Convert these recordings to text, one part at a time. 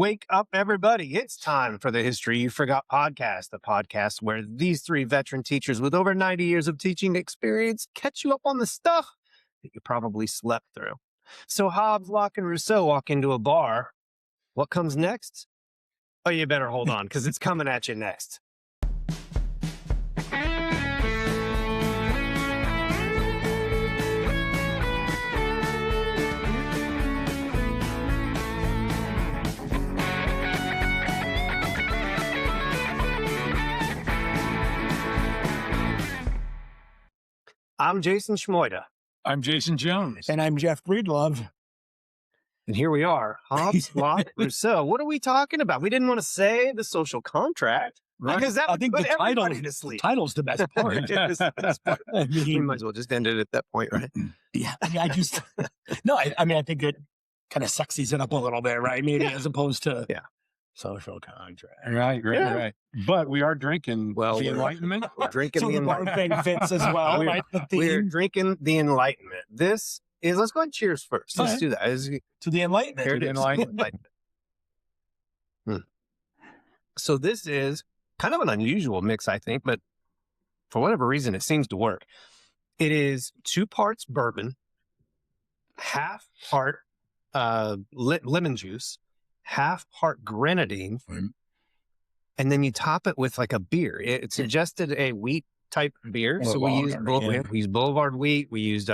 Wake up, everybody. It's time for the History You Forgot podcast, the podcast where these three veteran teachers with over 90 years of teaching experience catch you up on the stuff that you probably slept through. So Hobbes, Locke, and Rousseau walk into a bar. What comes next? Oh, you better hold on because it's coming at you next. I'm Jason Schmoida. I'm Jason Jones. And I'm Jeff Breedlove. And here we are, Hobbes, Locke, Rousseau. What are we talking about? We didn't want to say the social contract. Right. Because that I would think put the title, everybody to sleep. title's the best part. It is the best part. I We mean, might as well just end it at that point, right? yeah, I just, I think it kind of sexies it up a little bit, right? Maybe as opposed to social contract. Right. But we are drinking Well, the we're- Enlightenment. We're drinking So the the bar Enlightenment. thing fits as well, We're- right? The We're theme drinking the Enlightenment. This is, let's go ahead and cheers first. Let's Okay. do that. to the Enlightenment. Here it the is. Enlightenment. So this is kind of an unusual mix, I think, but for whatever reason, it seems to work. It is 2 parts bourbon, half part lemon juice, half part grenadine, Right. and then you top it with like a beer. It suggested a wheat type beer, so we used Boulevard, we used Boulevard wheat. We used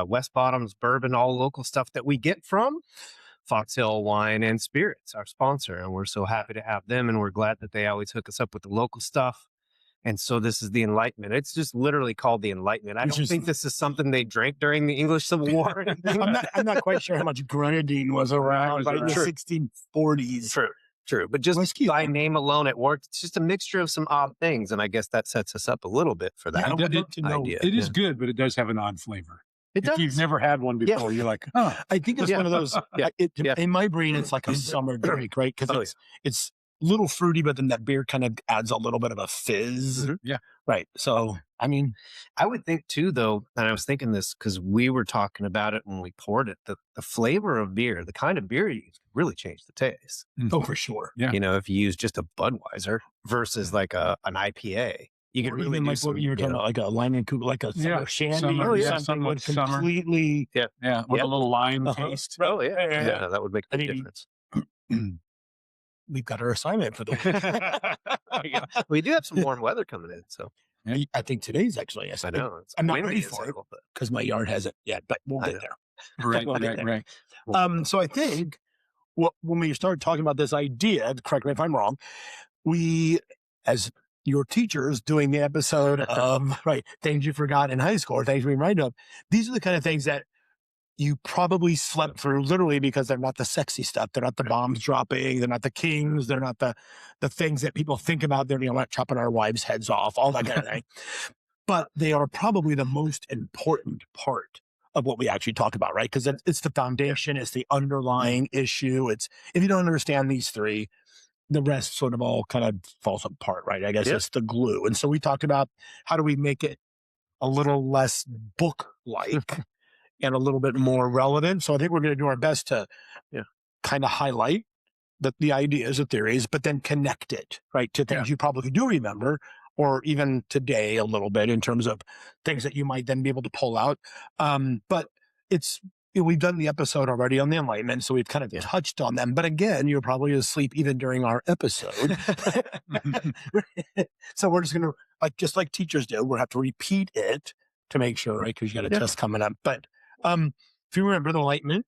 West Bottoms bourbon, all local stuff that we get from Fox Hill Wine and Spirits, our sponsor, and we're so happy to have them, and we're glad that they always hook us up with the local stuff. And so this is the Enlightenment. It's just literally called the Enlightenment. I It's don't just- think this is something they drank during the English Civil War or anything. I'm not quite sure how much grenadine was around Right, in the true. 1640s. True. But just Whiskey. by name alone, it worked. It's just a mixture of some odd things, and I guess that sets us up a little bit for Yeah, I that would love to know. idea. It is good, but it does have an odd flavor. It If you've never had one before, you're like, oh, I think it's Yeah. one of those. Yeah. Yeah. In my brain, it's like a summer drink, right? Because Oh, it's a little fruity, but then that beer kind of adds a little bit of a fizz. Mhm. Yeah. Right. So, I mean, I would think too, though, and I was thinking this because we were talking about it when we poured it, the flavor of beer, the kind of beer you use, really changed the taste. oh, for sure. Yeah. You know, if you use just a Budweiser versus like an IPA, you could Or really even do like some, what you were talking about, like a lime and coupe, like a Yeah, summer shandy summer, or yeah, something would summer. completely. yeah, with Yep. a little lime Uh-huh. taste. Oh, yeah. Yeah. Yeah, that would make a I big mean, difference. We've got our assignment for the week. We do have some warm weather coming in, so I think today's actually. Yes, I know. It's I'm not windy ready and for it. so, but because my yard hasn't yet, but we'll I get know. there. Right, We'll get right, there. right. So I think when we started talking about this idea, correct me if I'm wrong, we, as your teachers doing the episode of things you forgot in high school or things we reminded of, these are the kind of things that you probably slept through literally because they're not the sexy stuff. They're not the bombs dropping. They're not the kings. They're not the things that people think about. They're not chopping our wives' heads off, all that kind of thing. But they are probably the most important part of what we actually talk about, right? Because it's the foundation, it's the underlying issue. It's if you don't understand these three, the rest sort of all kind of falls apart, right? I guess Yep. it's the glue. And so we talked about how do we make it a little less book-like and a little bit more relevant. So I think we're going to do our best to kind of highlight the ideas, the theories, but then connect it, right, to things you probably do remember, or even today a little bit in terms of things that you might then be able to pull out. But we've done the episode already on the Enlightenment, so we've kind of touched on them. But again, you're probably asleep even during our episode. So we're just going to, just like teachers do, we'll have to repeat it to make sure, right, because you got a test coming up. But if you remember the Enlightenment,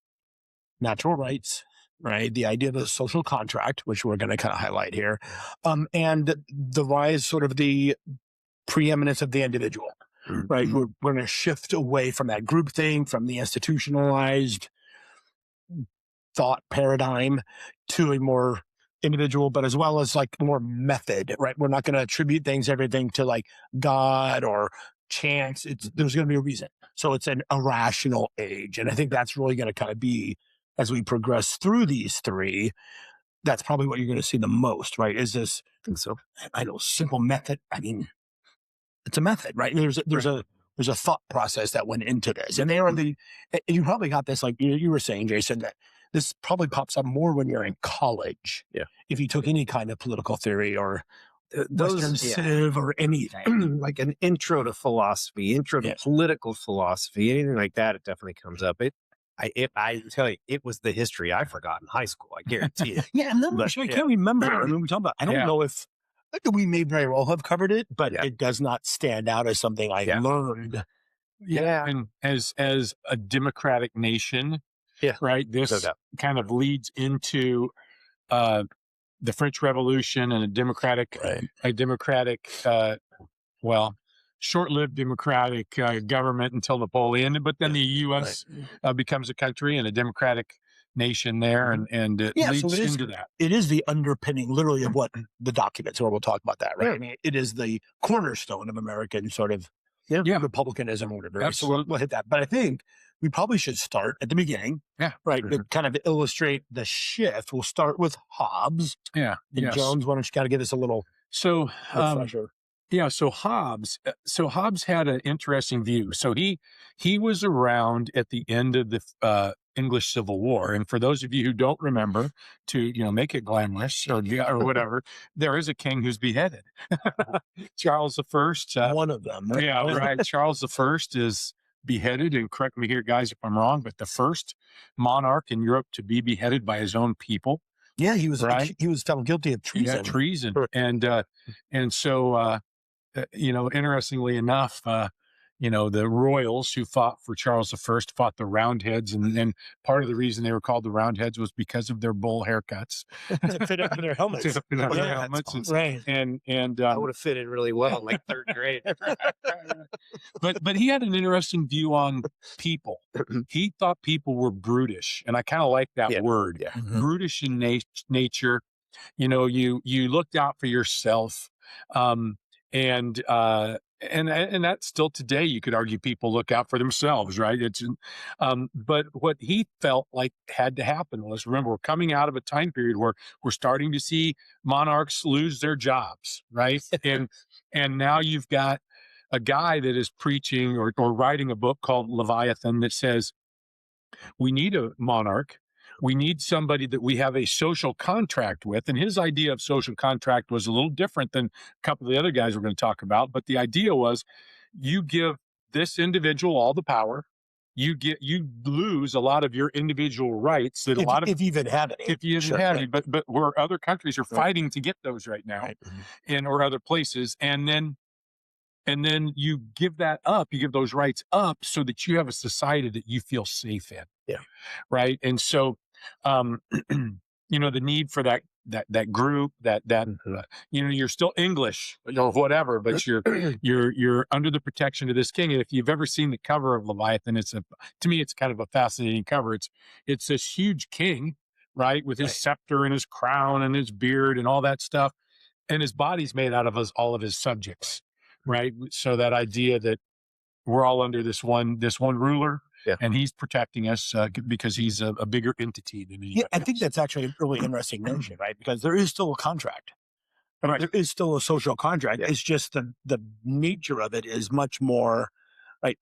natural rights, right? The idea of a social contract, which we're going to kind of highlight here, and the rise, sort of the preeminence of the individual, right? We're going to shift away from that group thing, from the institutionalized thought paradigm to a more individual, but as well as more method, right? We're not going to attribute everything to God or chance. There's going to be a reason. So it's a rational age. And I think that's really going to kind of be, as we progress through these three, that's probably what you're going to see the most, right? Is this, I think so. I know, simple method. I mean, it's a method, right? There's a thought process that went into this. And you probably got this, like you were saying, Jason, that this probably pops up more when you're in college. Yeah. If you took any kind of political theory or Western Those, Civ or anything. like an intro to philosophy, intro to Yes. political philosophy, anything like that, it definitely comes up. I tell you, it was the history I forgot in high school. I guarantee it. Yeah, I'm not But, sure. I yeah. can't remember. I mean, we talk about. I don't Yeah. know if we may very well have covered it, but Yeah. it does not stand out as something I Yeah. learned. Yeah. And as a democratic nation, Yeah. right, No this doubt. kind of leads into the French Revolution and a democratic, well, short-lived democratic government until Napoleon, but then the U.S. Becomes a country and a democratic nation there, and it Yeah, so leads it is- into that. It is the underpinning, literally, of what the documents are. We'll talk about that, right? I mean, it is the cornerstone of American sort of republicanism or whatever. Absolutely. So we'll hit that. But I think we probably should start at the beginning, right? To kind of illustrate the shift. We'll start with Hobbes. Yeah. And Yes. Jones, why don't you kind of give us a little So, refresher? yeah, so Hobbes had an interesting view. So he was around at the end of the English Civil War, and for those of you who don't remember, to make it glamorous or whatever, there is a king who's beheaded. Charles the First. One of them, right? Yeah, right. Charles the First is beheaded, and correct me here, guys, if I'm wrong, but the first monarch in Europe to be beheaded by his own people. Yeah, he was Right. he was found guilty of treason. Yeah, treason, Sure. and so. Interestingly enough, the royals who fought for Charles I fought the Roundheads, and part of the reason they were called the Roundheads was because of their bull haircuts. To fit up in their helmets. To fit up in their Yeah, helmets, that's right. and I would have fit in really well in like third grade. but he had an interesting view on people. He thought people were brutish, and I kind of like that word. Yeah. Mhm. Brutish in nature. You looked out for yourself, and that's still today. You could argue people look out for themselves, right? But what he felt like had to happen was, remember, we're coming out of a time period where we're starting to see monarchs lose their jobs, right? and now you've got a guy that is preaching or writing a book called Leviathan that says we need a monarch. We need somebody that we have a social contract with. And his idea of social contract was a little different than a couple of the other guys we're going to talk about. But the idea was you give this individual all the power. You lose a lot of your individual rights that If you even have any. if you even have any, but where other countries are fighting to get those right now, or other places. And then you give that up, you give those rights up so that you have a society that you feel safe in. Yeah. Right. And so, the need for that group, you're still English or whatever, but you're under the protection of this king. And if you've ever seen the cover of Leviathan, to me, it's kind of a fascinating cover. It's this huge king, right, with his scepter and his crown and his beard and all that stuff. And his body's made out of all of his subjects. Right. So that idea that we're all under this one ruler, and he's protecting us because he's a bigger entity than anybody I think that's actually a really interesting notion, right? Because there is still a contract. Right. There is still a social contract. Yeah. It's just the nature of it is much more like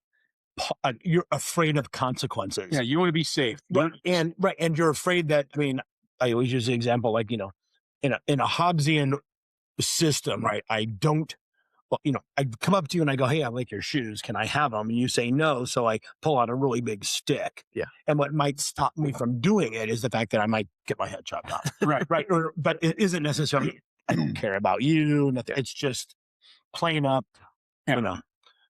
you're afraid of consequences. Yeah, you want to be safe. And you're afraid that, I mean, I always use the example like, in a Hobbesian system, right? I come up to you and I go, hey, I like your shoes. Can I have them? And you say no. So I pull out a really big stick. Yeah. And what might stop me from doing it is the fact that I might get my head chopped off. Right. Right. But it isn't necessarily, I don't care about you. Nothing. It's just plain up. I don't know.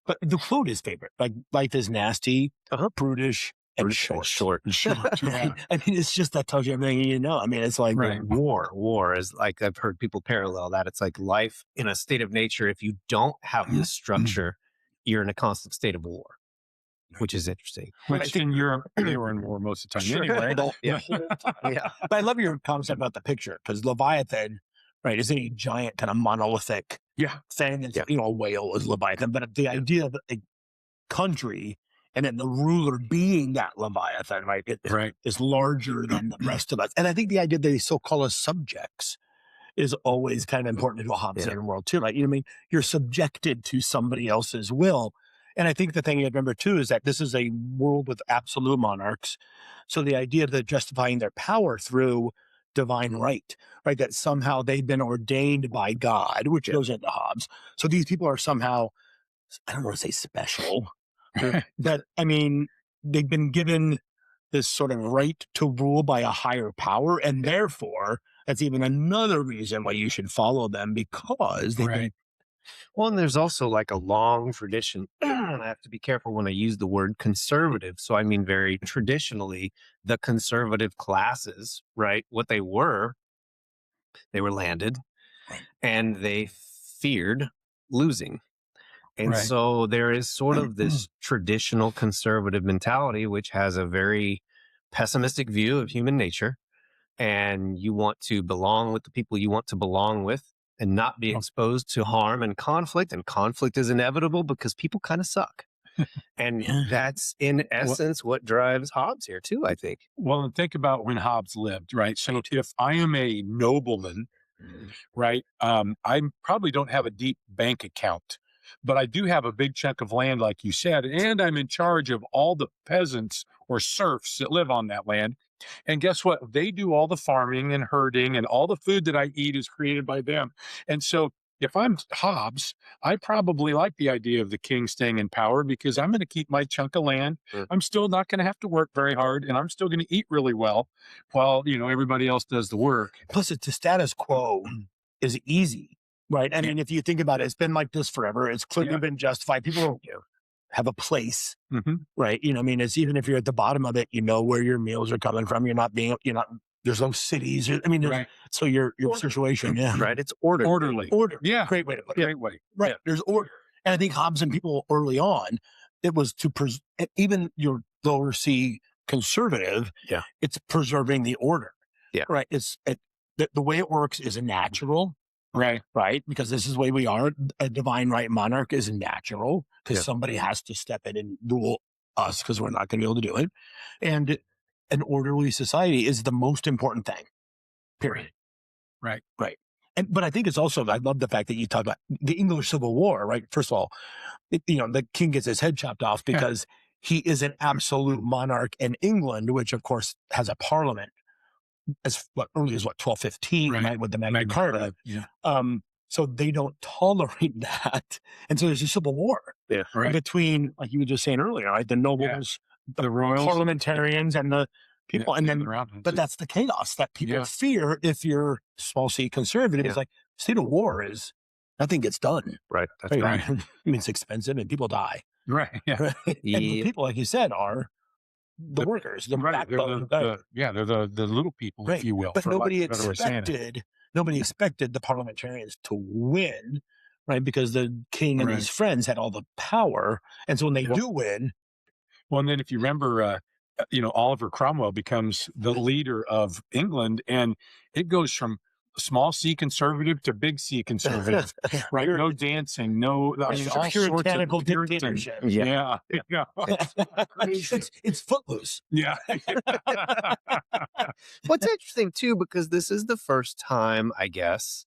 But the quote is favorite. Like, life is nasty, brutish, and short. Yeah. I mean, it's just that tells you everything you know. I mean, it's like War is like, I've heard people parallel that. It's like life in a state of nature. If you don't have this structure, you're in a constant state of war, which is interesting. Which in Europe, they were in war most of the time anyway. The whole time. Yeah. But I love your concept about the picture, because Leviathan, right, is a giant kind of monolithic thing. It's, a whale is Leviathan. But the idea of a country and then the ruler being that Leviathan, right, is larger than the rest of us. And I think the idea that they still call us subjects is always kind of important to a Hobbesian world too. Like, I mean, you're subjected to somebody else's will. And I think the thing you remember too is that this is a world with absolute monarchs. So the idea of justifying their power through divine right, that somehow they've been ordained by God, which goes into Hobbes. So these people are somehow, I don't want to say special, but I mean, they've been given this sort of right to rule by a higher power. And therefore, that's even another reason why you should follow them, because they've been. Well, and there's also like a long tradition. I have to be careful when I use the word conservative. So I mean, very traditionally, the conservative classes, right? What they were landed and they feared losing. And so there is sort of this traditional conservative mentality, which has a very pessimistic view of human nature. And you want to belong with the people you want to belong with and not be exposed to harm and conflict. And conflict is inevitable because people kind of suck. And that's in essence what drives Hobbes here too, I think. Well, and think about when Hobbes lived, right? So if I am a nobleman, right, I probably don't have a deep bank account, but I do have a big chunk of land, like you said, and I'm in charge of all the peasants or serfs that live on that land. And guess what? They do all the farming and herding, and all the food that I eat is created by them. And so if I'm Hobbes, I probably like the idea of the king staying in power, because I'm going to keep my chunk of land. I'm still not going to have to work very hard, and I'm still going to eat really well while, everybody else does the work. Plus, it's the status quo is easy, right? I mean, if you think about it, it's been like this forever. It's clearly been justified. People have a place, right? I mean, it's even if you're at the bottom of it, where your meals are coming from. There's no cities. I mean, so your situation, right? It's orderly. Order. Yeah. Great way to put it. Great way. Right. Yeah. There's order. And I think Hobbes and people early on, it was to even your lower C conservative, it's preserving the order. Yeah. Right. The way it works is natural. Right. Because this is the way we are. A divine right monarch is natural, because somebody has to step in and rule us, because we're not going to be able to do it. And an orderly society is the most important thing, period. Right. But I think it's also, I love the fact that you talk about the English Civil War, right? First of all, the king gets his head chopped off because he is an absolute monarch in England, which of course has a parliament as early as 1215, right? With the Magna Carta. So they don't tolerate that. And so there's a civil war between, like you were just saying earlier, right? The nobles, the royals, parliamentarians, and the people. And then, but that's the chaos that people fear if you're small c conservative. It's like, state of war is, nothing gets done. Right. That's right. I mean, it's expensive and people die. Right. Yeah. And the people, like you said, are the workers, the backbone. They're the little people, if you will. But nobody expected the parliamentarians to win, right? Because the king and his friends had all the power, and so when they do win, and then if you remember, Oliver Cromwell becomes the leader of England, and it goes from small C conservative to big C conservative, right? No dancing, no, all puritanical dictatorship. Yeah. It's footloose. Yeah. What's interesting too, because this is the first time, I guess,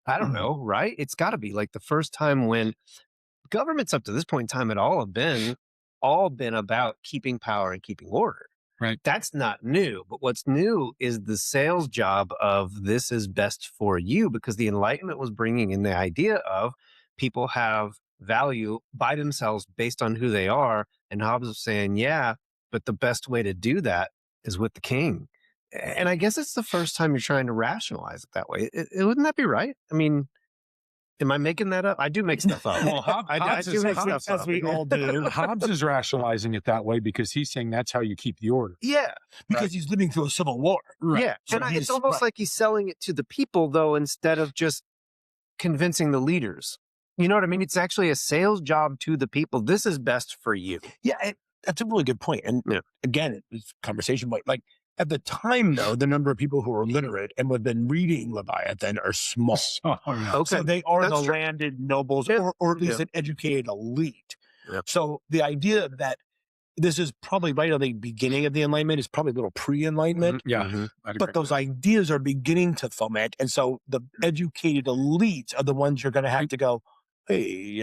I don't know, right? It's got to be like the first time when governments up to this point in time had all been about keeping power and keeping order. Right. That's not new. But what's new is the sales job of this is best for you, because the Enlightenment was bringing in the idea of people have value by themselves based on who they are. And Hobbes was saying, but the best way to do that is with the king. And I guess it's the first time you're trying to rationalize it that way. Wouldn't that be right? I mean, am I making that up? I do make stuff up. Well, I do make stuff up. As we all do. Hobbes is rationalizing it that way because he's saying that's how you keep the order. Yeah. Because he's living through a civil war. Right. Yeah. So and it's almost like he's selling it to the people, though, instead of just convincing the leaders. You know what I mean? It's actually a sales job to the people. This is best for you. Yeah. That's a really good point. And again, it's a conversation point. Like, at the time, though, the number of people who are literate and have been reading Leviathan are small. So they are the landed nobles, or at least an educated elite. So the idea that this is probably right at the beginning of the Enlightenment is probably a little pre-Enlightenment. But those ideas are beginning to foment. And so the educated elites are the ones you're going to have to go, hey,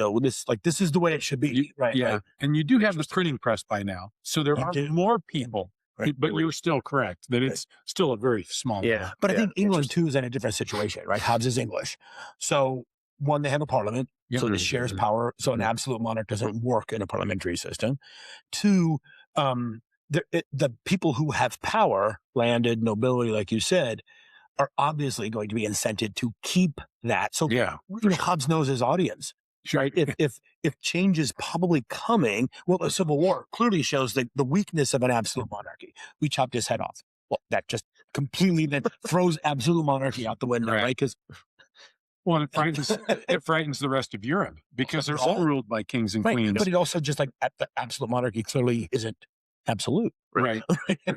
this is the way it should be, right? Yeah, Right. and you do have the printing press by now, so there You are do? more people. Right. But you're still correct that it's still a very small number. Yeah. But I yeah, think England interesting. too is in a different situation, right? Hobbes is English, so one, they have a parliament, Yep. so it shares power. So an absolute monarch doesn't work in a parliamentary system. Two, the people who have power, landed nobility, like you said, are obviously going to be incented to keep that. So Yeah, Hobbes knows his audience. sure. Right. If change is probably coming, well, the Civil War clearly shows the weakness of an absolute monarchy. We chopped his head off. Well, that just completely then throws absolute monarchy out the window, Right. right? Because Well, it frightens the rest of Europe because they're all ruled by kings and queens. but it also just like the absolute monarchy clearly isn't absolute, Right.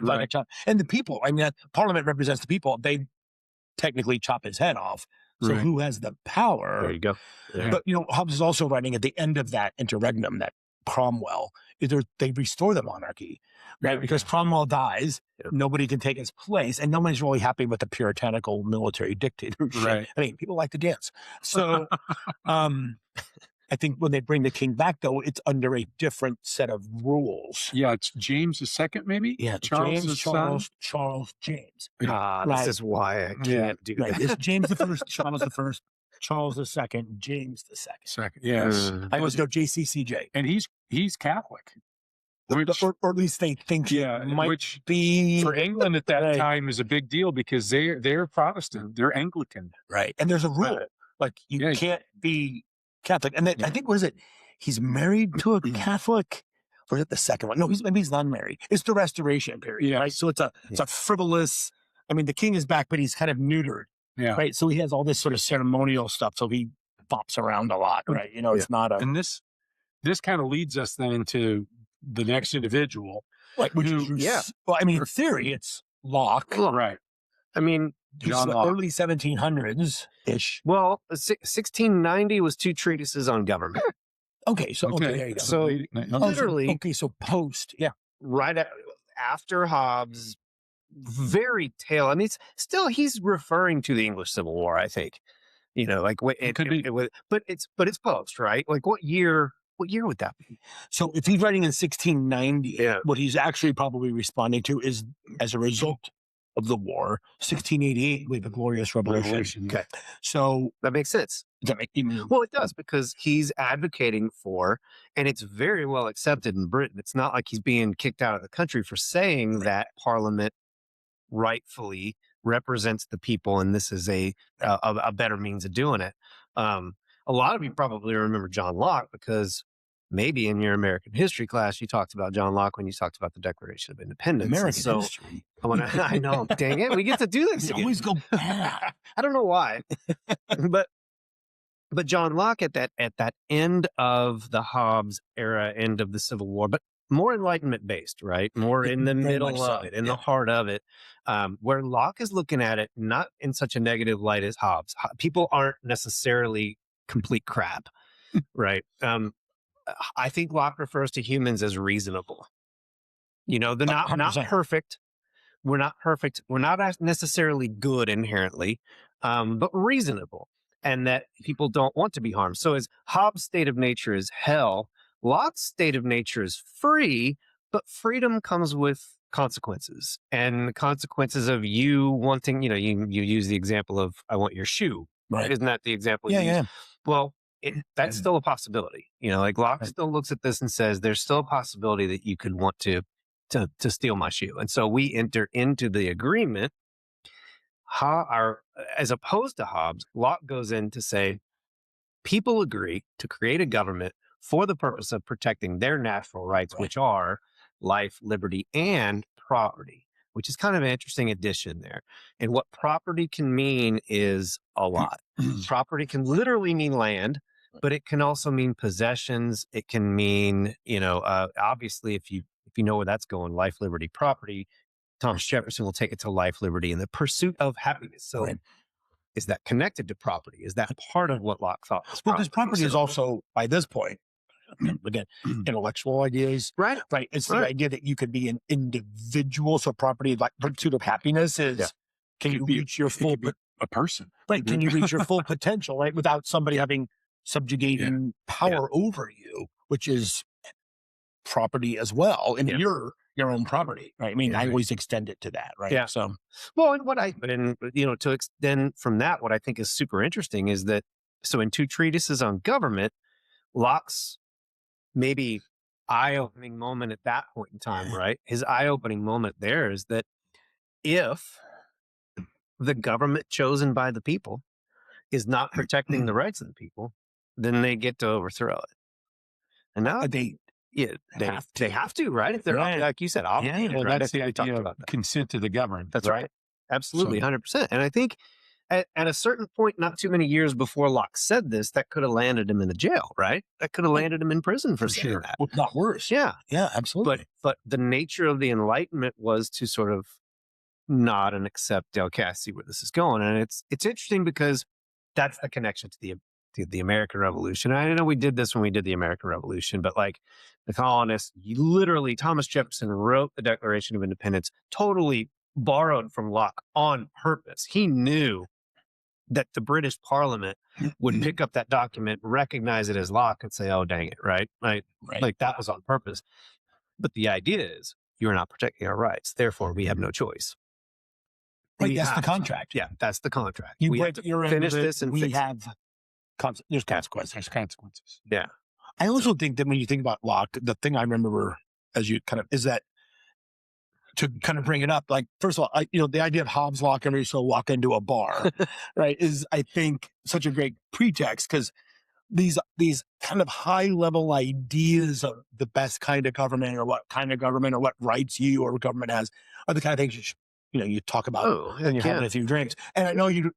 Right. And the people, I mean, that Parliament represents the people. They technically chop his head off. So Right. who has the power? There you go. Yeah. But Hobbes is also writing at the end of that interregnum, that Cromwell, they restore the monarchy, right? Because Cromwell dies, nobody can take his place, and nobody's really happy with the puritanical military dictatorship. Right. I mean, people like to dance. So I think when they bring the king back, though, it's under a different set of rules. Yeah, it's James II, maybe? Yeah, Charles' James, son? Charles James. This Right. is why I can't Yeah. do Right. that. It's James I, Charles I, Charles II, James II. Second, yes. I always go JCCJ. And he's Catholic. Or at least they think Yeah, it might which be. for England at that Right. time is a big deal because they're Protestant, they're Anglican. Right. And there's a rule. Like you can't be Catholic. And I think, what is it? He's married to a Catholic, or is it the second one? No, maybe he's not married. It's the Restoration period, Yeah. right? So it's a frivolous. I mean, the king is back, but he's kind of neutered, Yeah. right? So he has all this sort of ceremonial stuff. So he bops around a lot, right? It's not a And this kind of leads us then into the next individual. right. Which who- is, well, I mean, in theory, it's Locke. Right. I mean, John Locke. Early 1700s ish. well, 1690 was 2 treatises on government. Okay, so Okay. there you go. So literally, Okay, so post, yeah. right after Hobbes, very tail. I mean, it's still, he's referring to the English Civil War, I think. Like It could be. but it's post, right? Like what year would that be? So if he's writing in 1690, Yeah. what he's actually probably responding to is, as a result of the war, 1688, we have a glorious revolution. Okay. So That makes sense. does that make you mean? Well, it does, because he's advocating for, and it's very well accepted in Britain. It's not like he's being kicked out of the country for saying that Parliament rightfully represents the people, and this is a better means of doing it. A lot of you probably remember John Locke because maybe in your American history class you talked about John Locke when you talked about the Declaration of Independence. American So history. I know, dang it, we get to do this You again. always go back. I don't know why, but John Locke at that end of the Hobbes era, end of the Civil War, but more Enlightenment based, right? More in the Very middle much so, of it, in the heart of it, where Locke is looking at it not in such a negative light as Hobbes. People aren't necessarily complete crap, right? I think Locke refers to humans as reasonable. They're not 100%. perfect. We're not perfect. We're not necessarily good inherently, but reasonable, and that people don't want to be harmed. So as Hobbes' state of nature is hell, Locke's state of nature is free, but freedom comes with consequences, and the consequences of you wanting, you use the example of, I want your shoe. Right. Isn't that the example? Yeah, you use? yeah. Well, that's still a possibility. Like Locke still looks at this and says, there's still a possibility that you could want to steal my shoe. And so we enter into the agreement. As opposed to Hobbes, Locke goes in to say, people agree to create a government for the purpose of protecting their natural rights, which are life, liberty, and property, which is kind of an interesting addition there. And what property can mean is a lot. Property can literally mean land, but it can also mean possessions. It can mean, obviously, if you know where that's going, life, liberty, property, Thomas Jefferson will take it to life, liberty, and the pursuit of happiness. So is that connected to property? Is that part of what Locke thought was Well, because property is also, by this point, again, intellectual ideas. Right. Right. It's the idea that you could be an individual. So property, like pursuit of happiness is, can you reach your full, a person. right? Can you reach your full potential, right? Without somebody having subjugating power over you, which is property as well, and your own property, right? I mean, I always extend it to that, right? Yeah. So, well, and to extend from that, what I think is super interesting is that, so in 2 treatises on government, Locke's maybe eye-opening moment at that point in time, right? His eye-opening moment there is that if the government chosen by the people is not protecting the rights of the people, then they get to overthrow it. And now they have to, right? If they're like you said, obligated. Well, right? that's the We talked idea of about that. consent to the governed. That's right. Absolutely, So- 100%. And I think at a certain point, not too many years before Locke said this, that could have landed him in the jail, right? That could have landed him in prison for saying that. well, not worse. Yeah. Yeah, absolutely. But the nature of the Enlightenment was to sort of nod and accept, okay, I see where this is going. And it's interesting because that's the connection to the American Revolution. I know we did this when we did the American Revolution, but like the colonists, Thomas Jefferson wrote the Declaration of Independence, totally borrowed from Locke on purpose. He knew that the British Parliament would pick up that document, recognize it as Locke, and say, oh, dang it, right? Like that was on purpose. But the idea is, you're not protecting our rights. Therefore, we have no choice. Right, that's the contract. Yeah, that's the contract. You we break have to your end finish of it, this and we fix it. have there's consequences. There's consequences. Yeah. I also think that when you think about Locke, the thing I remember as you kind of is that to kind of bring it up, like, first of all, the idea of Hobbes Locke and Rousseau walk into a bar, right, is, I think, such a great pretext, because these kind of high level ideas of the best kind of government, or what kind of government, or what rights you or government has, are the kind of things you talk about when you're having a few drinks. And I know you're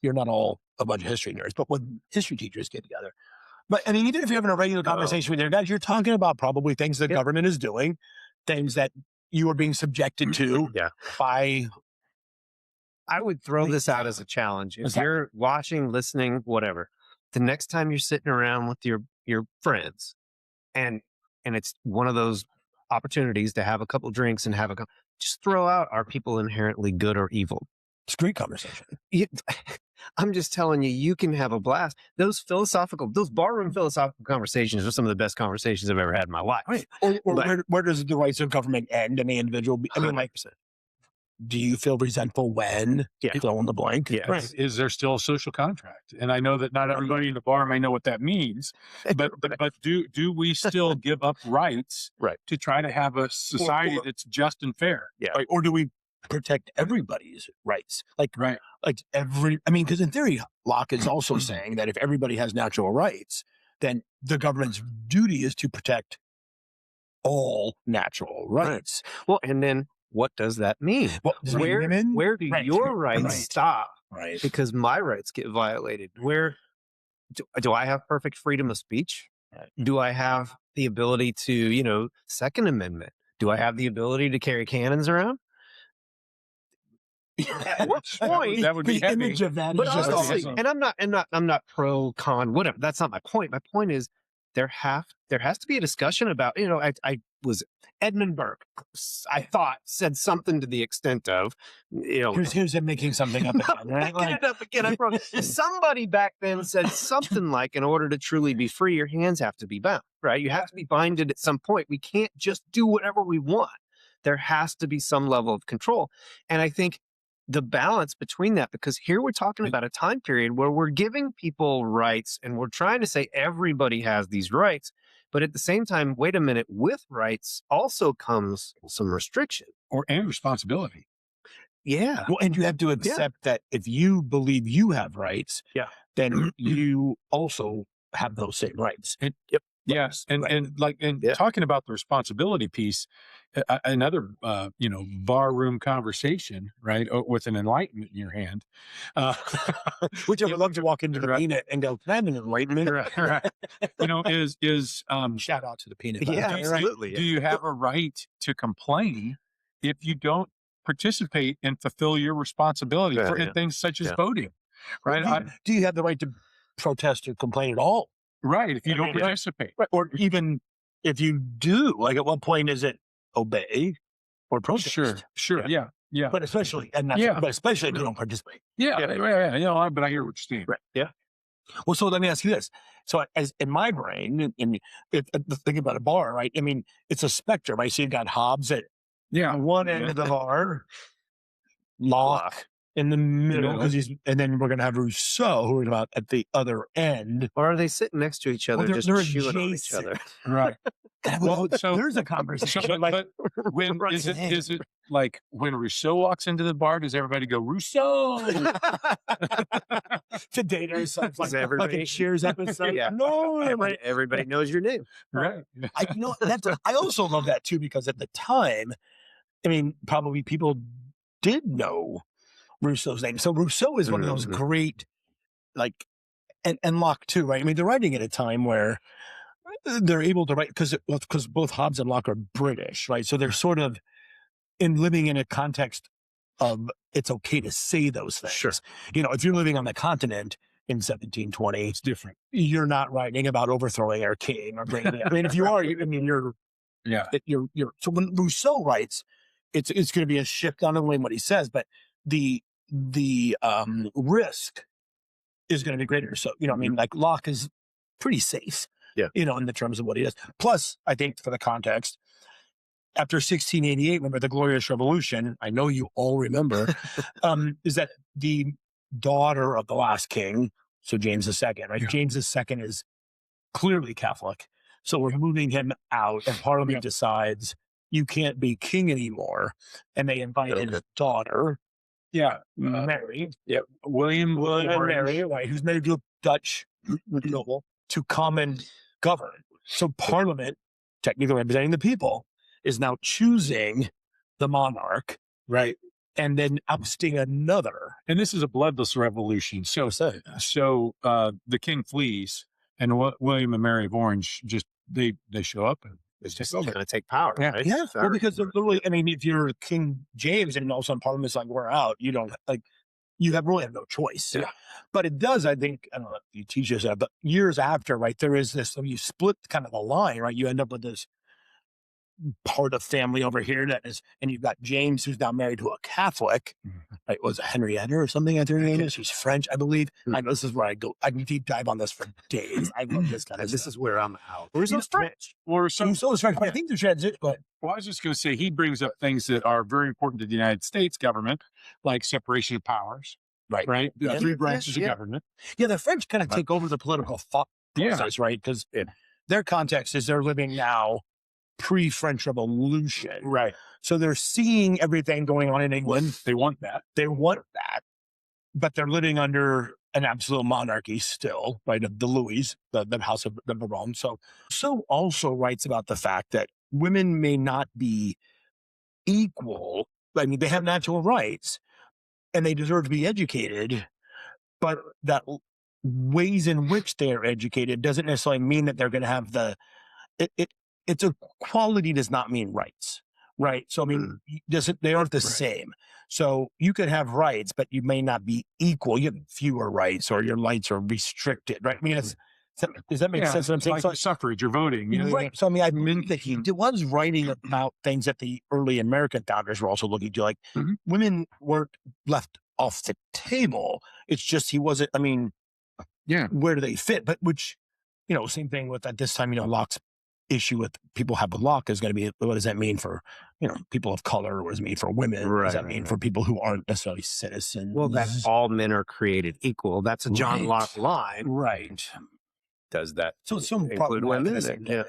not all a bunch of history nerds, but when history teachers get together. But I mean, even if you're having a regular conversation with your guys, you're talking about probably things the government is doing, things that you are being subjected to by. I would throw this out as a challenge. If you're watching, listening, whatever, the next time you're sitting around with your friends, and it's one of those opportunities to have a couple drinks and just throw out, are people inherently good or evil? It's a great conversation. I'm just telling you, you can have a blast. Those barroom philosophical conversations are some of the best conversations I've ever had in my life. Right. Or where does the rights of government end and the individual? I mean, like, do you feel resentful when fill in the blank? Yeah. Right. Is there still a social contract? And I know that not everybody in the bar may know what that means, but do we still give up rights to try to have a society that's just and fair? Yeah. Right. Or do we protect everybody's rights? Because in theory, Locke is also saying that if everybody has natural rights, then the government's duty is to protect all natural rights. Well, and then what does that mean? Well, where do your rights stop? Right. Because my rights get violated. Where do I have perfect freedom of speech? Right. Do I have the ability to, Second Amendment? Do I have the ability to carry cannons around? At what point? That would be the heavy. image of that But is just honestly, awesome. and I'm not pro, con, whatever. That's not my point. My point is there has to be a discussion about, I was Edmund Burke, I thought, said something to the extent of, Here's him making something up again, right? Making it up again. Somebody back then said something like, in order to truly be free, your hands have to be bound, right? You have to be binded at some point. We can't just do whatever we want. There has to be some level of control. And I think the balance between that, because here we're talking about a time period where we're giving people rights and we're trying to say everybody has these rights. But at the same time, wait a minute, with rights also comes some restriction. And responsibility. Yeah. Well, and you have to accept that if you believe you have rights, then you also have those same rights. Yes. And talking about the responsibility piece, another, barroom conversation, right, with an enlightenment in your hand. Which I would love to walk into the peanut and go, can I have an enlightenment? Right. is shout out to the peanut. Yeah, absolutely. Do you have a right to complain if you don't participate and fulfill your responsibility for things such as voting? Right. Do you have the right to protest or complain at all? Right. If you don't participate. Right. Or even if you do, like, at what point is it obey or protest? Sure. Yeah. But especially, but especially if you don't participate. Yeah. But I hear what you're saying. Right. Yeah. Well, so let me ask you this. So, as in my brain, the thing about a bar, right? I mean, it's a spectrum, right? So you got Hobbes at Yeah. one end of the bar, Locke Locke. in the middle, Middle. and then we're going to have Rousseau, who is about at the other end. Or are they sitting next to each other, Well, just they're chewing on each adjacent. other? Right. Well, so- there's a So, conversation. but when Right. is it like when Rousseau walks into the bar, does everybody go Rousseau? To date ourselves like Is everybody- fucking Cheers episode. Yeah. No, Everybody knows your name. Right. I also love that too, because at the time, I mean, probably people did know Rousseau's name. So Rousseau is one of those Mhm. great, like, and Locke too, right? I mean, they're writing at a time where they're able to write because both Hobbes and Locke are British, right? So they're sort of living in a context of it's okay to say those things. Sure. You know, if you're living on the continent in 1720, It's different. you're not writing about overthrowing our king or bringing. I mean, if you are, you're Yeah. you're. So when Rousseau writes, it's going to be a shift not only in what he says, but the risk is going to be greater. So I mean, like Locke is pretty safe. Yeah. In the terms of what he does. Plus, I think for the context, after 1688, remember the Glorious Revolution, I know you all remember, is that the daughter of the last king, so James II, right? Yeah. James II is clearly Catholic. So we're moving him out, and Parliament decides you can't be king anymore. And they invite his daughter, Yeah. Mary, William and Mary, right, who's married to a Dutch noble, to come and govern. So Parliament, technically representing the people, is now choosing the monarch, Right. and then ousting another. And this is a bloodless revolution. So the king flees, and William and Mary of Orange just they show up and It's take just over. going to take power, Yeah. right? Yeah, well, Very- because they're literally, I mean, if you're King James and all of a sudden Parliament's like, we're out, you don't, like, you really have no choice. Yeah. But it does, I think, I don't know if you teach us that, but years after, right, there is this, so you split kind of the line, right? You end up with this part of family over here that is, and you've got James, who's now married to a Catholic, right? Was it Henrietta or something? I think her name is. She's French, I believe. I know this is where I go. I can deep dive on this for days. I love this kind of This stuff. is where I'm out. Rousseau's French. Or some. Rousseau's French, but I think there's transition. But Well, I was just going to say he brings up things that are very important to the United States government, like separation of powers. Right. Right. The Yeah. three branches Yeah. of government. yeah, the French kind of take over the political thought process, right? Because their context is they're living now pre-French Revolution. Right. So they're seeing everything going on in England. They want that. They want that, but they're living under an absolute monarchy still, right? Of the Louis, the House of the Bourbon. So also writes about the fact that women may not be equal. I mean, they have natural rights and they deserve to be educated, but that ways in which they're educated doesn't necessarily mean that they're going to have it's a quality does not mean rights, right? So, I mean, they aren't the same. So you could have rights, but you may not be equal. You have fewer rights or your rights are restricted, right? I mean, does that make sense? What I'm saying? Like suffrage or voting. You know, Right. So, I mean, I mean that he was writing about things that the early American founders were also looking to, like women weren't left off the table. It's just he wasn't, I mean, where do they fit? But which, same thing with at this time, Locke's issue with people have with Locke is going to be, what does that mean for, people of color? What does it mean for women? What does that mean for people who aren't necessarily citizens? Well, that all men are created equal. That's a John Locke line. Right. Does that So some include women? Yeah.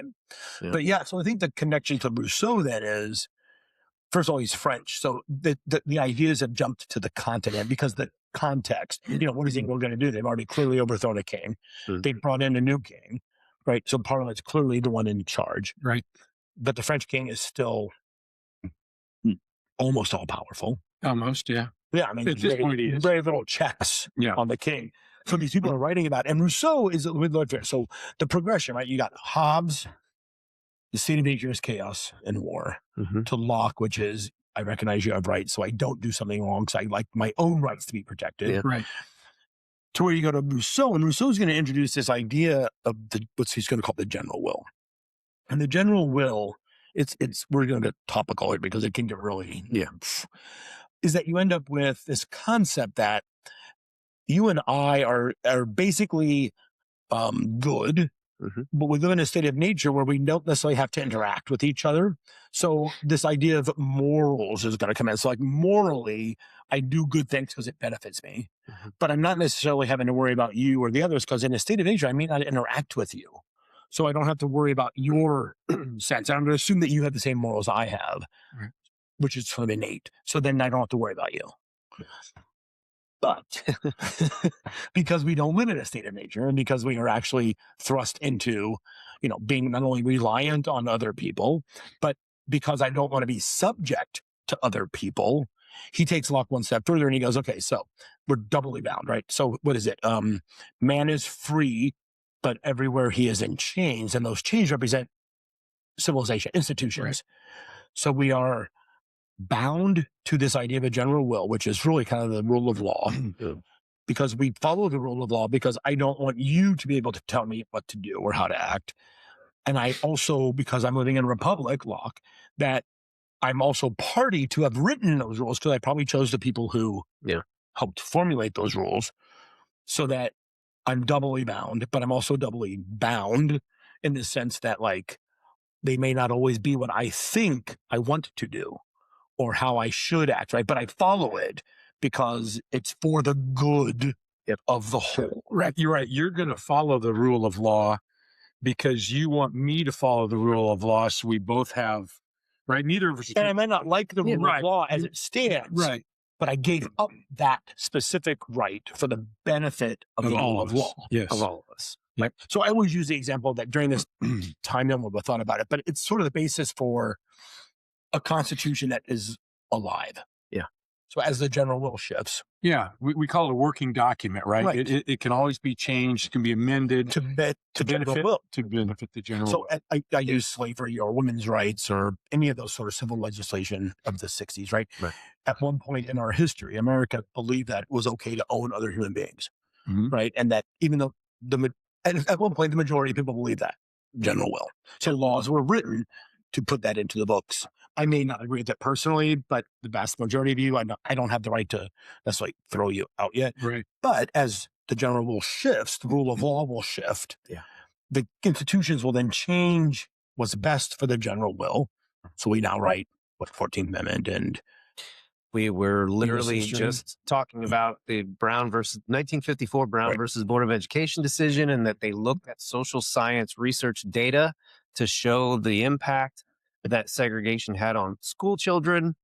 But so I think the connection to Rousseau then is, first of all, he's French. So the ideas have jumped to the continent because the context, what is England going to do? They've already clearly overthrown a king. They brought in a new king, right? So Parliament's clearly the one in charge. Right. But the French king is still almost all powerful. Almost, yeah. Yeah, I mean, At this point, he is. very little checks Yeah. on the king. So these people are writing about, and Rousseau is with Lord Fair. So the progression, right? You got Hobbes, the state of nature is chaos and war, to Locke, which is, I recognize you have rights, so I don't do something wrong, because I like my own rights to be protected. Yeah. Right. To where you go to Rousseau, and Rousseau's going to introduce this idea of what he's going to call the general will. And the general will, we're going to get topical here because it can get really, is that you end up with this concept that you and I are basically good, but we live in a state of nature where we don't necessarily have to interact with each other. So this idea of morals is going to come in. So like morally, I do good things because it benefits me, but I'm not necessarily having to worry about you or the others because in a state of nature, I may not interact with you. So I don't have to worry about your sense. I'm going to assume that you have the same morals I have, which is sort of innate. So then I don't have to worry about you. But because we don't live in a state of nature and because we are actually thrust into, being not only reliant on other people, but because I don't want to be subject to other people, he takes Locke one step further and he goes, okay, so we're doubly bound, right? So what is it? Man is free, but everywhere he is in chains, and those chains represent civilization, institutions. Right. So we are bound to this idea of a general will, which is really kind of the rule of law, because we follow the rule of law because I don't want you to be able to tell me what to do or how to act. And I also, because I'm living in a republic, Locke, that I'm also party to have written those rules because I probably chose the people who helped formulate those rules, so that I'm doubly bound, but I'm also doubly bound in the sense that like they may not always be what I think I want to do or how I should act, right? But I follow it because it's for the good of the whole. Right. You're right. You're going to follow the rule of law because you want me to follow the rule of law. So we both have, right? Neither of us. And I might not like the rule of law as it stands. Right. But I gave up that specific right for the benefit of the rule of law. Yes. Of all of us. Right. So I always use the example that during this time, no one would have thought about it, but it's sort of the basis for a constitution that is alive. Yeah. So as the general will shifts. Yeah. We call it a working document, right? Right. It can always be changed. It can be amended to benefit the general will. So I use slavery or women's rights or any of those sort of civil legislation of the 60s, right? At one point in our history, America believed that it was okay to own other human beings, right? And that even though at one point, the majority of people believe that general will. So laws were written to put that into the books. I may not agree with that personally, but the vast majority of you, I don't have the right to necessarily throw you out yet. Right. But as the general will shifts, the rule of law will shift. Yeah. The institutions will then change what's best for the general will. So we now write 14th Amendment, and we were literally just talking about the 1954 Brown versus Board of Education decision, and that they looked at social science research data to show the impact that segregation had on school children.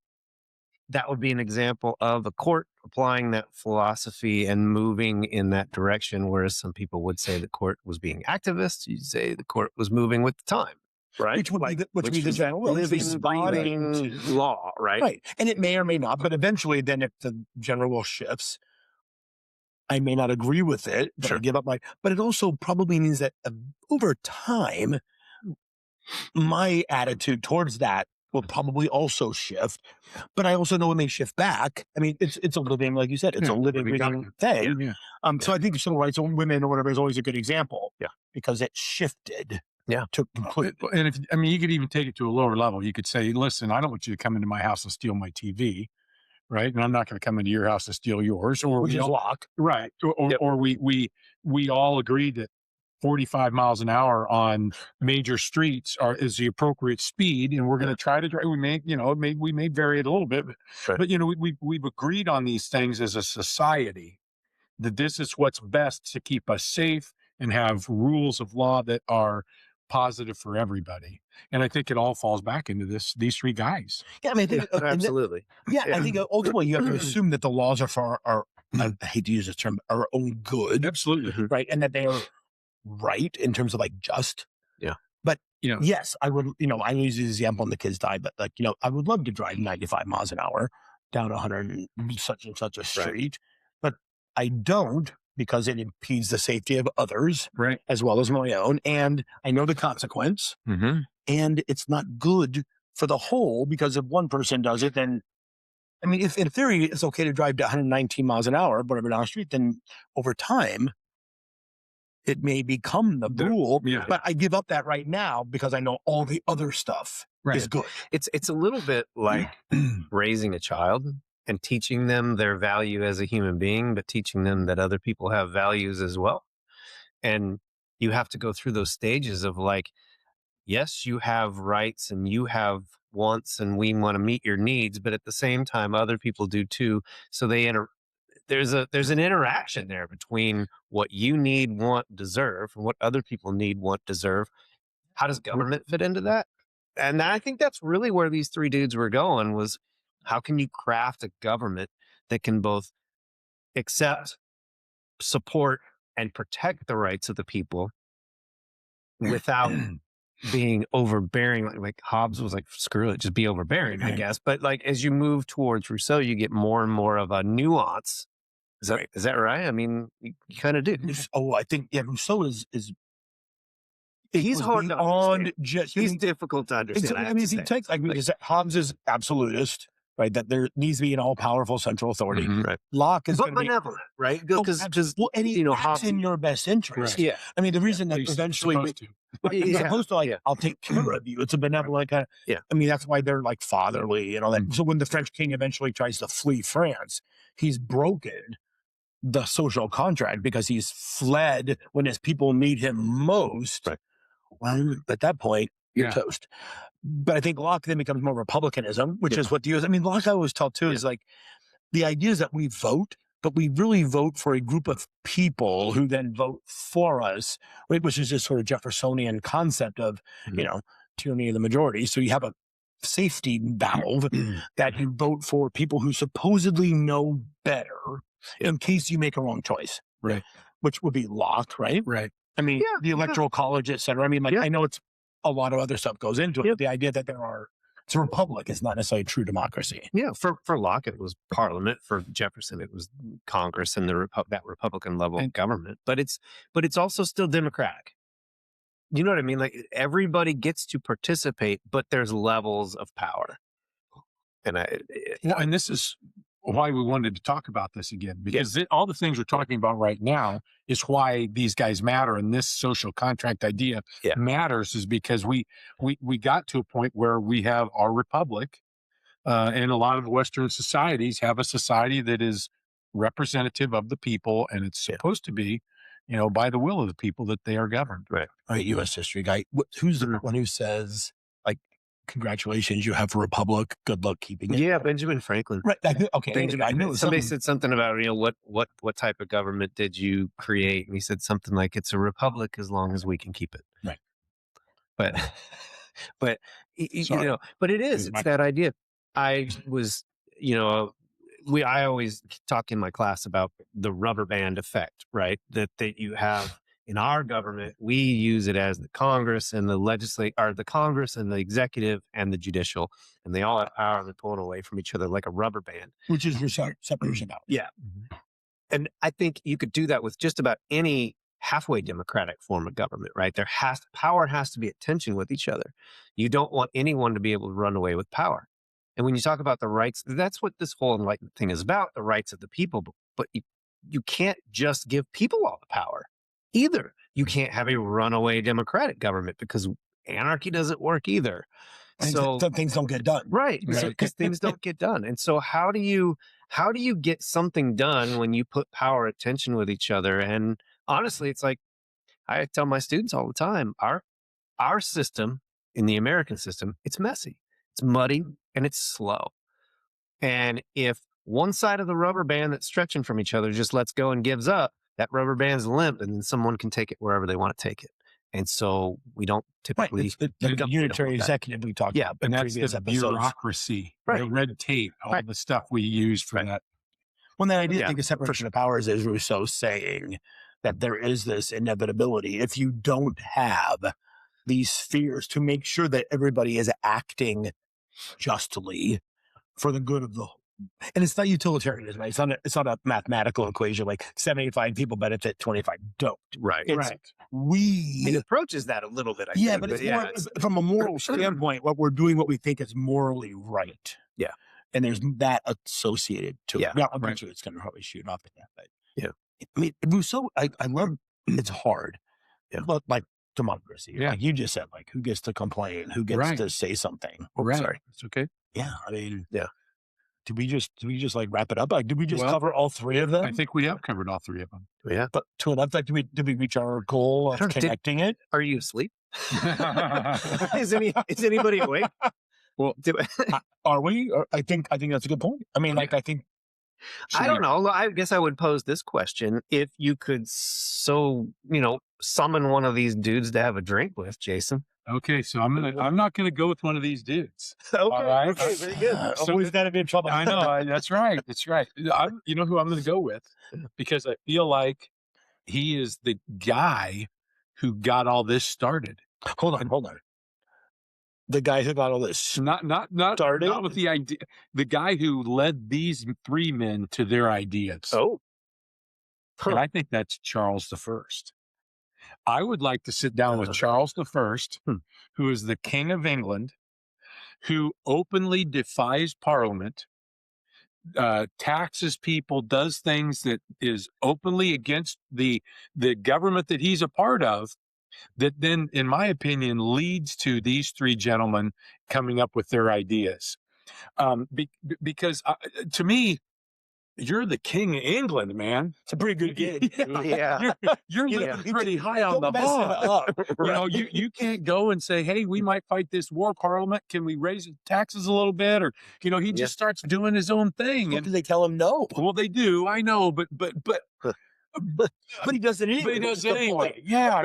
That would be an example of a court applying that philosophy and moving in that direction, whereas some people would say the court was being activist. You'd say the court was moving with the time, right? Which would be the general will. Living, breathing law, right? Right. And it may or may not, but eventually then if the general will shifts, I may not agree with it, but I give up but it also probably means that over time, my attitude towards that will probably also shift, but I also know it may shift back. I mean, it's a living, like you said, it's a living, breathing thing. Yeah. So I think civil rights of women or whatever is always a good example. Yeah. Because it shifted. Yeah. To completely. And you could even take it to a lower level. You could say, listen, I don't want you to come into my house and steal my TV. Right. And I'm not going to come into your house and steal yours. Or which is Locke. Right. Or we all agreed that 45 miles an hour on major streets is the appropriate speed, and we're going to try to drive. We may vary it a little bit, but we've agreed on these things as a society that this is what's best to keep us safe and have rules of law that are positive for everybody. And I think it all falls back into these three guys. Yeah, I mean, absolutely. I think ultimately you have to assume that the laws are for our I hate to use this term, our own good. Absolutely. Right. And that they are right in terms of like just. Yeah. But, yes, I would, I use the example when the kids die, but like, I would love to drive 95 miles an hour down 100 and such a street, but I don't because it impedes the safety of others as well as my own. And I know the consequence and it's not good for the whole because if one person does it, then I mean, if in theory it's okay to drive to 119 miles an hour, whatever down the street, then over time, it may become the rule, but I give up that right now because I know all the other stuff is good. It's a little bit like raising a child. and teaching them their value as a human being, but teaching them that other people have values as well. And you have to go through those stages of like, yes, you have rights and you have wants and we want to meet your needs, but at the same time, other people do too. So there's an interaction there between what you need, want, deserve, and what other people need, want, deserve. How does government fit into that? And I think that's really where these three dudes were going was how can you craft a government that can both accept, support, and protect the rights of the people without being overbearing. Like Hobbes was like, screw it, just be overbearing, I guess. But like as you move towards Rousseau, you get more and more of a nuance. Is that right? I mean, you kind of do. I think Rousseau is he's hard to understand. He's difficult to understand. I mean, if you take Hobbes is absolutist, right? That there needs to be an all-powerful central authority. Right. Locke is benevolent, right? Because and he acts in your best interest. Right. Yeah. I mean, the reason that eventually he's supposed to I'll take care of you. It's a benevolent kind of. Yeah. I mean, that's why they're like fatherly and all that. So when the French king eventually tries to flee France, he's broken the social contract because he's fled when his people need him most. Right. Well, at that point, you're toast. But I think Locke then becomes more republicanism, which is what the U.S. I mean, Locke I always tell too is like the idea is that we vote, but we really vote for a group of people who then vote for us, right? Which is just sort of Jeffersonian concept of, tyranny of the majority. So you have a safety valve that you vote for people who supposedly know better in case you make a wrong choice. Right. Which would be Locke, right? Right. I mean, the electoral college, et cetera. I mean, I know it's a lot of other stuff goes into it. The idea that it's a republic is not necessarily true democracy. Yeah. For Locke, it was Parliament. For Jefferson, it was Congress and that Republican level of government. But it's also still democratic. You know what I mean? Like everybody gets to participate, but there's levels of power. And this is why we wanted to talk about this again, because all the things we're talking about right now is why these guys matter. And this social contract idea matters is because we got to a point where we have our republic and a lot of Western societies have a society that is representative of the people. And it's supposed to be, by the will of the people that they are governed. Right. All right. U.S. history guy. Who's the one who says like, congratulations, you have a republic. Good luck keeping it. Yeah, Benjamin Franklin. Right. Okay. I knew somebody said something about what type of government did you create, and he said something like it's a republic as long as we can keep it. Right. But but it is. It's that idea. I was I always talk in my class about the rubber band effect, right? That you have. In our government, we use it as the Congress and the Congress and the executive and the judicial, and they all have power and they're pulling away from each other like a rubber band. Which is your separation out. Yeah. And I think you could do that with just about any halfway democratic form of government, right? Power has to be at tension with each other. You don't want anyone to be able to run away with power. And when you talk about the rights, that's what this whole Enlightenment thing is about, the rights of the people. But you can't just give people all the power. Either. You can't have a runaway democratic government because anarchy doesn't work either. So things don't get done. Right. Because things don't get done. And so how do you get something done when you put power at tension with each other? And honestly, it's like I tell my students all the time, our system in the American system, it's messy, it's muddy, and it's slow. And if one side of the rubber band that's stretching from each other just lets go and gives up, that rubber band's limp, and then someone can take it wherever they want to take it. And so we don't typically... Right. The unitary executive we talked about in that's previous the episodes. bureaucracy, the red tape, all the stuff we use for that. Well, then I did think the separation of powers is Rousseau saying that there is this inevitability. If you don't have these spheres to make sure that everybody is acting justly for the good of the whole. And it's not utilitarianism, right? It's not a mathematical equation like 75 people benefit, 25 don't. Right. It approaches that a little bit, I think. But it's more from a moral standpoint, what we think is morally right. Yeah. And there's that associated to it. Well, I'm sure it's going to probably shoot off at that. But I mean, Rousseau, I love it's hard. Yeah. But like democracy. Yeah. Like you just said, like who gets to complain? Who gets to say something? Sorry. It's okay. Yeah. I mean, did we just like wrap it up? Like, did we just Well, cover all three of them? I think we have covered all three of them. Yeah. But to enough, like, did we reach our goal of connecting it? Are you asleep? Is anybody awake? Well, Are we? I think that's a good point. I mean, like, I think. I don't know. I guess I would pose this question: if you could, summon one of these dudes to have a drink with, Jason. Okay, so I'm not gonna go with one of these dudes. Okay, all right? okay, very good. Always got to be in trouble. I know. That's right. That's right. You know who I'm going to go with, because I feel like he is the guy who got all this started. Hold on. The guy who got all this Not started? Not with the idea. The guy who led these three men to their ideas. Oh, And I think that's Charles I. I would like to sit down with Charles I, who is the King of England, who openly defies Parliament, taxes people, does things that is openly against the government that he's a part of, that then, in my opinion, leads to these three gentlemen coming up with their ideas. Because to me, you're the King of England, man. It's a pretty good gig. yeah. You're living pretty high on the Don't mess it hog. up. You can't go and say, hey, we might fight this war, Parliament. Can we raise taxes a little bit? Or, he just starts doing his own thing. And they tell him no. Well, they do. I know, but he does it anyway. But he does it anyway. Yeah,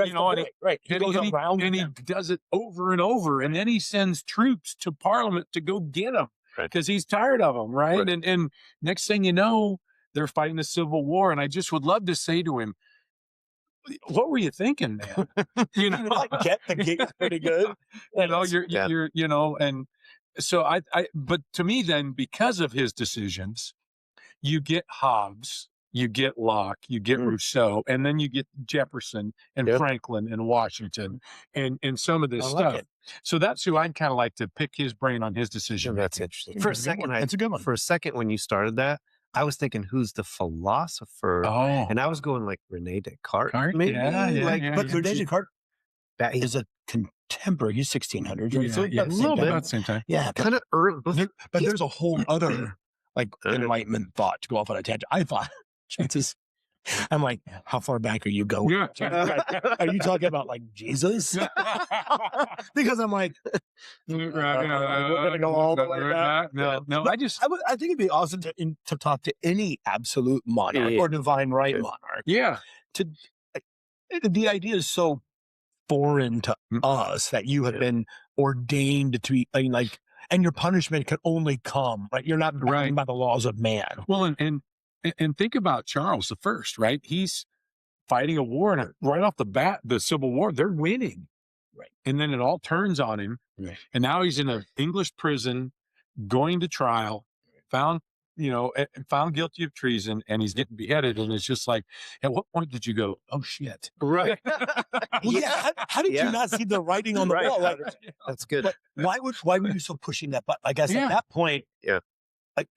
right. He goes around and he does it over and over, and then he sends troops to Parliament to go get him because he's tired of them, right? And next thing you know, they're fighting the Civil War, and I just would love to say to him, "What were you thinking, man?" I get the gig's pretty good. You're and so I. But to me, then, because of his decisions, you get Hobbes. You get Locke, you get Rousseau, and then you get Jefferson and Franklin and Washington and some of this stuff. So that's who I'd kind of like to pick his brain on his decision. That's interesting. For a second, that's a good one. For a second, when you started that, I was thinking, who's the philosopher? Oh, and I was going like Rene Descartes. maybe. But Rene Descartes is a contemporary. He's 1600s. Right? So a little bit at the same time. Yeah, kind of early. But there's a whole other Enlightenment thought to go off on a tangent. I thought. I'm like, how far back are you going? Are you talking about like Jesus? Because I'm like, we're gonna go all the way back. No. I think it'd be awesome to talk to any absolute monarch or divine right monarch. Yeah. The idea is so foreign to us that you have been ordained to be and your punishment can only come, right? You're not bound by the laws of man. Well, and think about Charles I, right? He's fighting a war, and right off the bat, the Civil War, they're winning. Right. And then it all turns on him. Right. And now he's in an English prison, going to trial, found guilty of treason, and he's getting beheaded. And it's just like, at what point did you go, oh, shit? Right. How did you not see the writing on the wall? Like, that's good. Why were you so pushing that button? I guess at that point,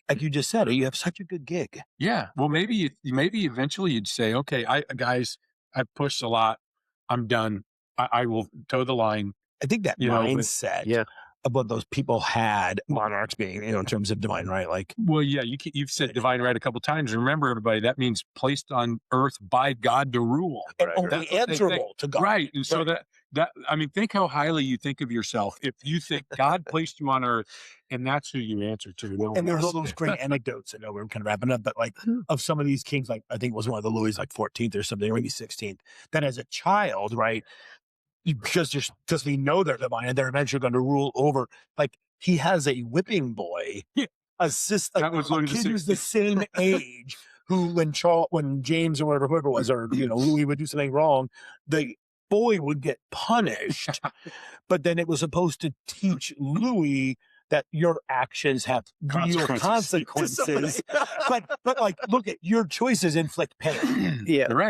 like you just said, you have such a good gig. Yeah. Well, maybe eventually you'd say, okay, guys, I've pushed a lot. I'm done. I will toe the line. I think that mindset of what those people had, monarchs being, in terms of divine right, like. Well, yeah, you've said divine right a couple of times. Remember, everybody, that means placed on earth by God to rule. And only answerable to God. Right. And so think how highly you think of yourself if you think God placed you on earth and that's who you answer to. And there's all those great anecdotes. I know we're kind of wrapping up, but like of some of these kings, like I think it was one of the Louis, like 14th or something, or maybe 16th, that as a child, right, because we know they're divine and they're eventually going to rule over. Like he has a whipping boy, a kid who's the same age, who when James or whoever it was, or Louis would do something wrong, the boy would get punished, but then it was supposed to teach Louis that your actions have real consequences. but like, look at your choices inflict pain.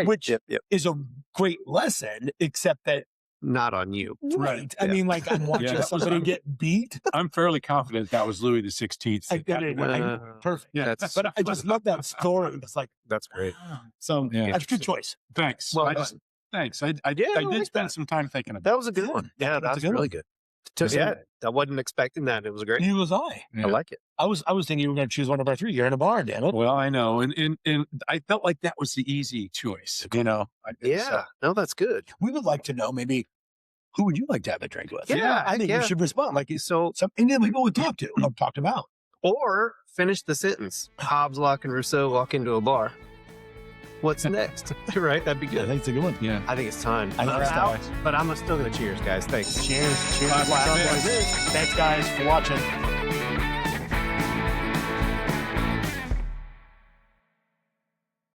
Which is a great lesson, except that not on you. Right. I mean, like I'm watching somebody get beat. I'm fairly confident that was Louis the 16th. Perfect. Yeah. But I just love that story. It's like, that's great. So that's a good choice. Thanks. Well, thanks. I did spend some time thinking about it. That was a good one. Yeah, that's really good. Yeah, I wasn't expecting that. It was great. Neither was I. I like it. I was thinking you were going to choose one of our three. You're in a bar, damn it. Well, I know, and I felt like that was the easy choice. No, that's good. We would like to know maybe who would you like to have a drink with? Yeah, I think you should respond like So, some Indian people would talk to, talked about. or finish the sentence. Hobbes, Locke, and Rousseau walk into a bar. What's next? Right? That'd be Yeah, good. that's a good one. Yeah. I think it's time. I think I'm it's out, time. but I'm still going to cheers, guys. Thanks. Cheers. Classic. Thanks, guys, for watching.